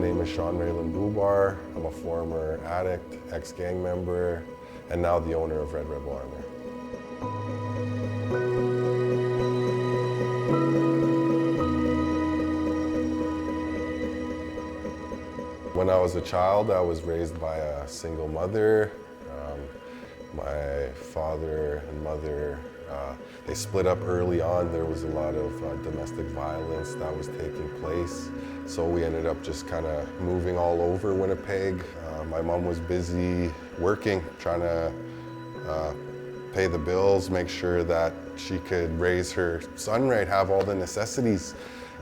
name is Sean Rayland-Boubar. I'm a former addict, ex-gang member, and now the owner of Red Rebel Armour. When I was a child, I was raised by a single mother. My father and mother, they split up early on. There was a lot of domestic violence that was taking place. So we ended up just kind of moving all over Winnipeg. My mom was busy working, trying to pay the bills, make sure that she could raise her son right, have all the necessities.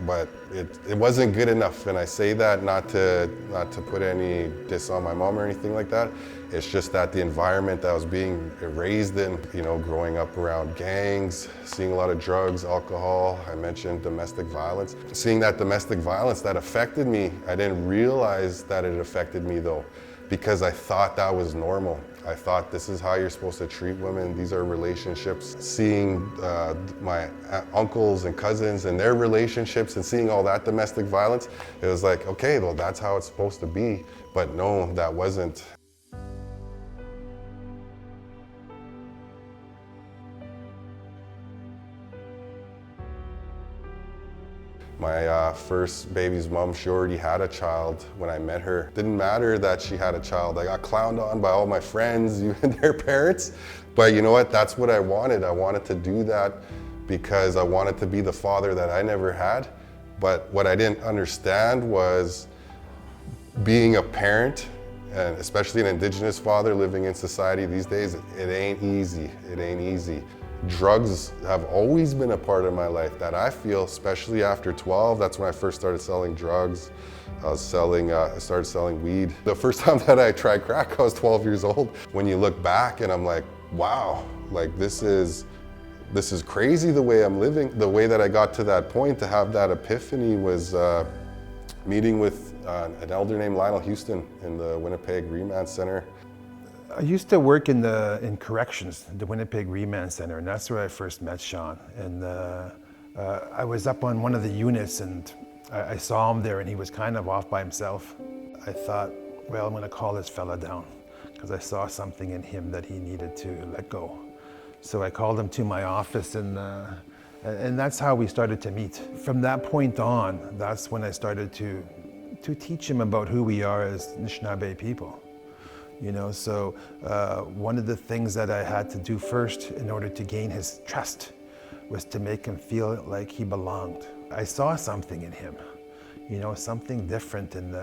But it wasn't good enough, and I say that not to put any diss on my mom or anything like that. It's just that the environment that I was being raised in, you know, growing up around gangs, seeing a lot of drugs, alcohol, I mentioned domestic violence. Seeing that domestic violence, that affected me. I didn't realize that it affected me though, because I thought that was normal. I thought this is how you're supposed to treat women. These are relationships. Seeing my uncles and cousins and their relationships and seeing all that domestic violence, it was like, okay, well, that's how it's supposed to be. But no, that wasn't. My first baby's mom, she already had a child when I met her. Didn't matter that she had a child. I got clowned on by all my friends, even their parents. But you know what? That's what I wanted. I wanted to do that because I wanted to be the father that I never had. But what I didn't understand was being a parent, and especially an Indigenous father living in society these days, it ain't easy. It ain't easy. Drugs have always been a part of my life that I feel, especially after 12. That's when I first started selling drugs. I started selling weed. The first time that I tried crack, I was 12 years old. When you look back and I'm like, wow, like this is crazy the way I'm living. The way that I got to that point to have that epiphany was meeting with an elder named Lionel Houston in the Winnipeg Remand Center. I used to work in corrections, the Winnipeg Remand Center, and that's where I first met Sean. And I was up on one of the units and I saw him there and he was kind of off by himself. I thought, well, I'm gonna call this fella down because I saw something in him that he needed to let go. So I called him to my office and that's how we started to meet. From that point on, that's when I started to teach him about who we are as Anishinaabe people. You know, so one of the things that I had to do first in order to gain his trust was to make him feel like he belonged. I saw something in him, you know, something different. And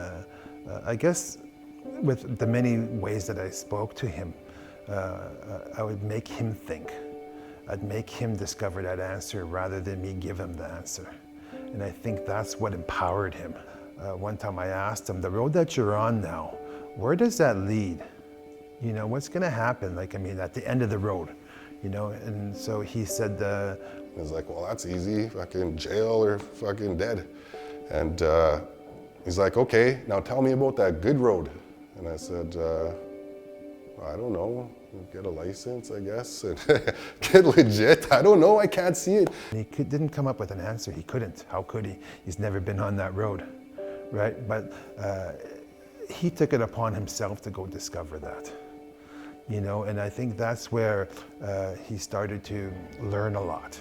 I guess with the many ways that I spoke to him, I would make him think. I'd make him discover that answer rather than me give him the answer. And I think that's what empowered him. One time I asked him, the road that you're on now, where does that lead? You know, what's gonna happen? Like, I mean, at the end of the road, you know? And so he said, He was like, well, that's easy, fucking jail or fucking dead. And he's like, okay, now tell me about that good road. And I said, I don't know, get a license, I guess, and get legit. I don't know, I can't see it. He didn't come up with an answer. He couldn't. How could he? He's never been on that road, right? But he took it upon himself to go discover that, you know, and I think that's where he started to learn a lot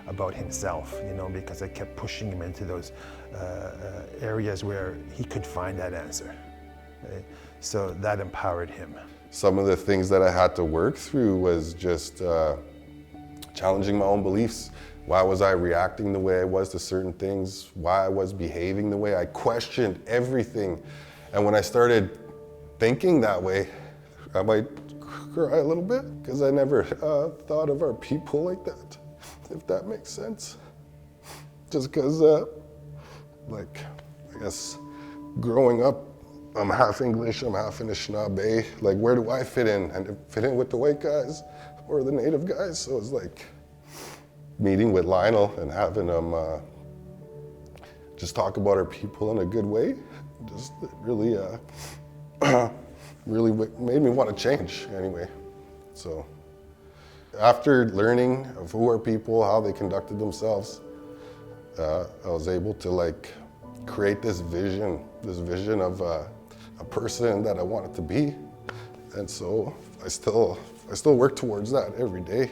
about himself, you know, because I kept pushing him into those areas where he could find that answer. Right? So that empowered him. Some of the things that I had to work through was just challenging my own beliefs. Why was I reacting the way I was to certain things? Why I was behaving the way I questioned everything. And when I started thinking that way, I might cry a little bit because I never thought of our people like that, if that makes sense. Just because, like, I guess growing up, I'm half English, I'm half Anishinaabe. Like, where do I fit in? And fit in with the white guys or the native guys? So it's like meeting with Lionel and having him just talk about our people in a good way. Just really, really made me want to change anyway. So after learning of who are people, how they conducted themselves, I was able to like create this vision of a person that I wanted to be. And so I still work towards that every day.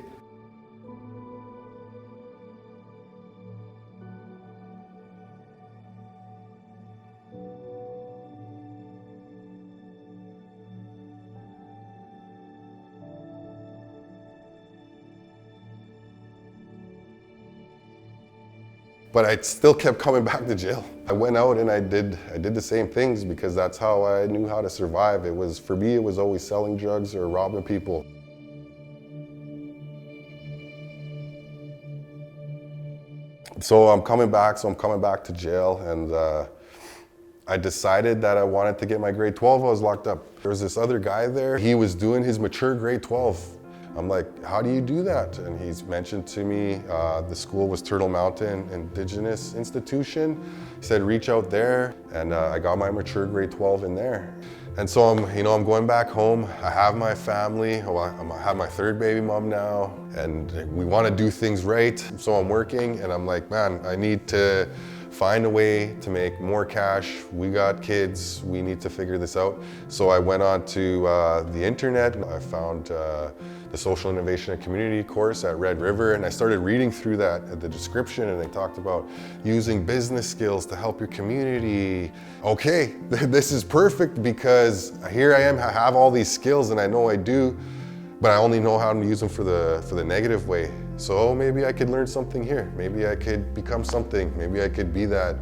But I still kept coming back to jail. I went out and I did the same things because that's how I knew how to survive. For me, it was always selling drugs or robbing people. So I'm coming back to jail, and I decided that I wanted to get my grade 12. I was locked up. There was this other guy there. He was doing his mature grade 12. I'm like, how do you do that? And he's mentioned to me, the school was Turtle Mountain Indigenous Institution. He said, reach out there, and I got my mature grade 12 in there. And so I'm going back home. I have my family. I have my third baby mom now, and we want to do things right. So I'm working, and I'm like, man, I need to find a way to make more cash. We got kids, we need to figure this out. So I went on to the internet. I found the Social Innovation and Community course at Red River, and I started reading through that at the description, and they talked about using business skills to help your community. Okay, this is perfect because here I am, I have all these skills, and I know I do, but I only know how to use them for the negative way. So maybe I could learn something here. Maybe I could become something. Maybe I could be that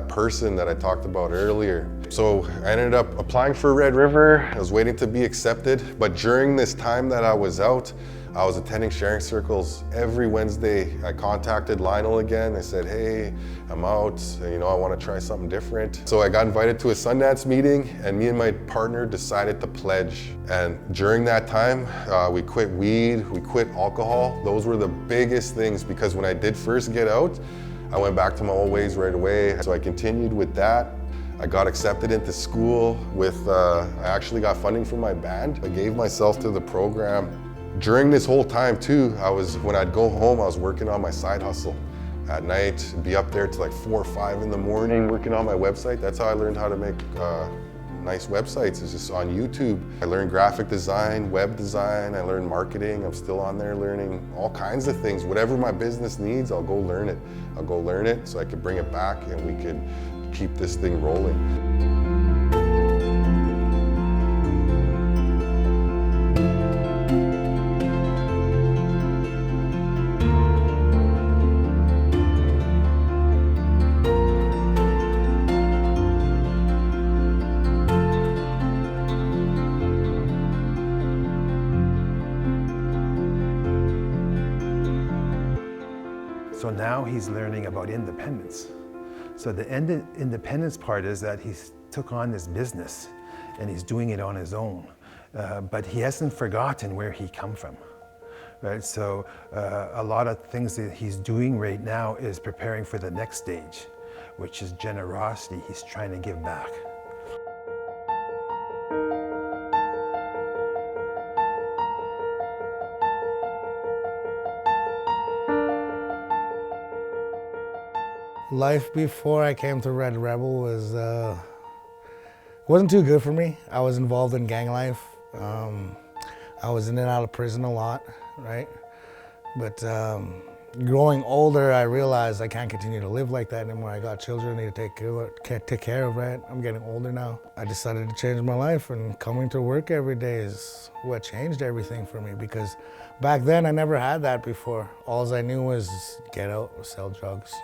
person that I talked about earlier. So I ended up applying for Red River. I was waiting to be accepted, but during this time that I was out, I was attending sharing circles every Wednesday. I contacted Lionel again. I said, hey, I'm out, I want to try something different. So I got invited to a Sundance meeting, and me and my partner decided to pledge. And during that time, we quit weed, we quit alcohol. Those were the biggest things, because when I did first get out, I went back to my old ways right away. So I continued with that. I got accepted into school I actually got funding from my band. I gave myself to the program. During this whole time too, when I'd go home, I was working on my side hustle. At night, be up there till like 4 or 5 in the morning working on my website. That's how I learned how to make nice websites, is just on YouTube. I learned graphic design, web design, I learned marketing. I'm still on there learning all kinds of things. Whatever my business needs, I'll go learn it. I'll go learn it so I could bring it back and we could keep this thing rolling. So now he's learning about independence. So the independence part is that he's took on this business and he's doing it on his own, but he hasn't forgotten where he come from, right? So a lot of things that he's doing right now is preparing for the next stage, which is generosity. He's trying to give back. Life before I came to Red Rebel wasn't too good for me. I was involved in gang life. I was in and out of prison a lot, right? But growing older, I realized I can't continue to live like that anymore. I got children I need to take care of, right? I'm getting older now. I decided to change my life, and coming to work every day is what changed everything for me, because back then I never had that before. All I knew was get out, sell drugs,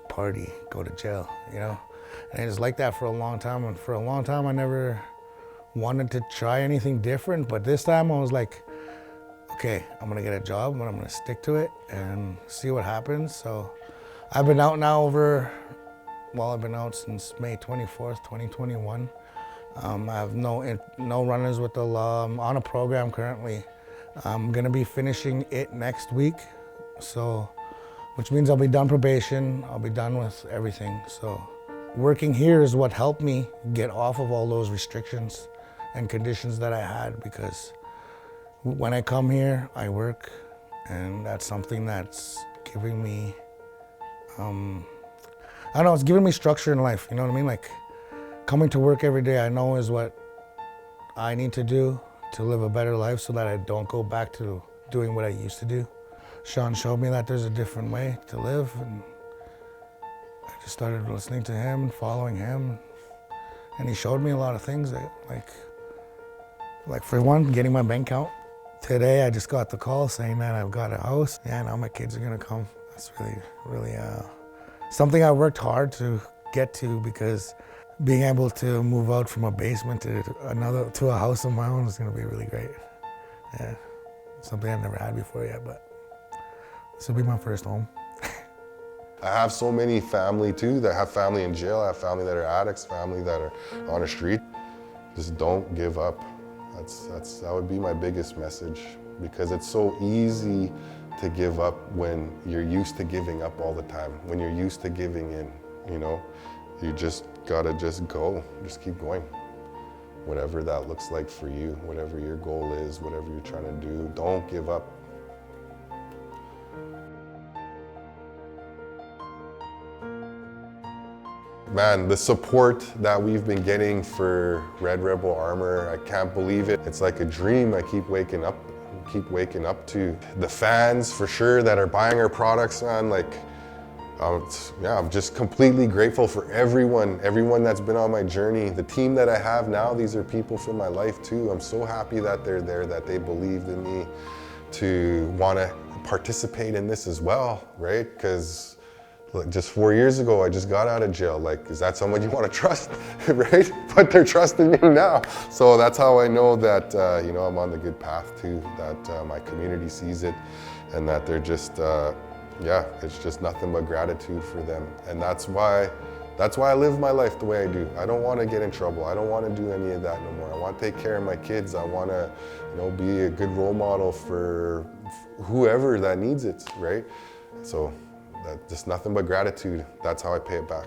party, go to jail, And it was like that for a long time, and for a long time I never wanted to try anything different, but this time I was like, okay, I'm gonna get a job, but I'm gonna stick to it and see what happens. So I've been out now I've been out since May 24th, 2021. I have no runners with the law. I'm on a program currently. I'm gonna be finishing it next week, which means I'll be done probation, I'll be done with everything. So working here is what helped me get off of all those restrictions and conditions that I had, because when I come here, I work, and that's something that's giving me I don't know, it's giving me structure in life, you know what I mean? Like, coming to work every day I know is what I need to do to live a better life so that I don't go back to doing what I used to do. Sean showed me that there's a different way to live, and I just started listening to him and following him. And he showed me a lot of things that, like for one, getting my bank account. Today I just got the call saying that I've got a house. Yeah, now my kids are gonna come. That's really something I worked hard to get to, because being able to move out from a basement to a house of my own is gonna be really great. Yeah, something I've never had before yet, but this will be my first home. I have so many family too that have family in jail. I have family that are addicts, family that are on the street. Just don't give up. That would be my biggest message, because it's so easy to give up when you're used to giving up all the time. When you're used to giving in, you know, you just gotta just go, just keep going. Whatever that looks like for you, whatever your goal is, whatever you're trying to do, don't give up. Man, the support that we've been getting for Red Rebel Armour, I can't believe it. It's like a dream I keep waking up to. The fans, for sure, that are buying our products, man, like, I'm just completely grateful for everyone that's been on my journey. The team that I have now, these are people from my life too. I'm so happy that they're there, that they believed in me to want to participate in this as well, right? Because just 4 years ago, I just got out of jail. Like, is that someone you want to trust, right? But they're trusting me now. So that's how I know that, you know, I'm on the good path too, that my community sees it, and that they're just, yeah, it's just nothing but gratitude for them. And that's why I live my life the way I do. I don't want to get in trouble. I don't want to do any of that no more. I want to take care of my kids. I want to, you know, be a good role model for whoever that needs it, right? So just nothing but gratitude. That's how I pay it back.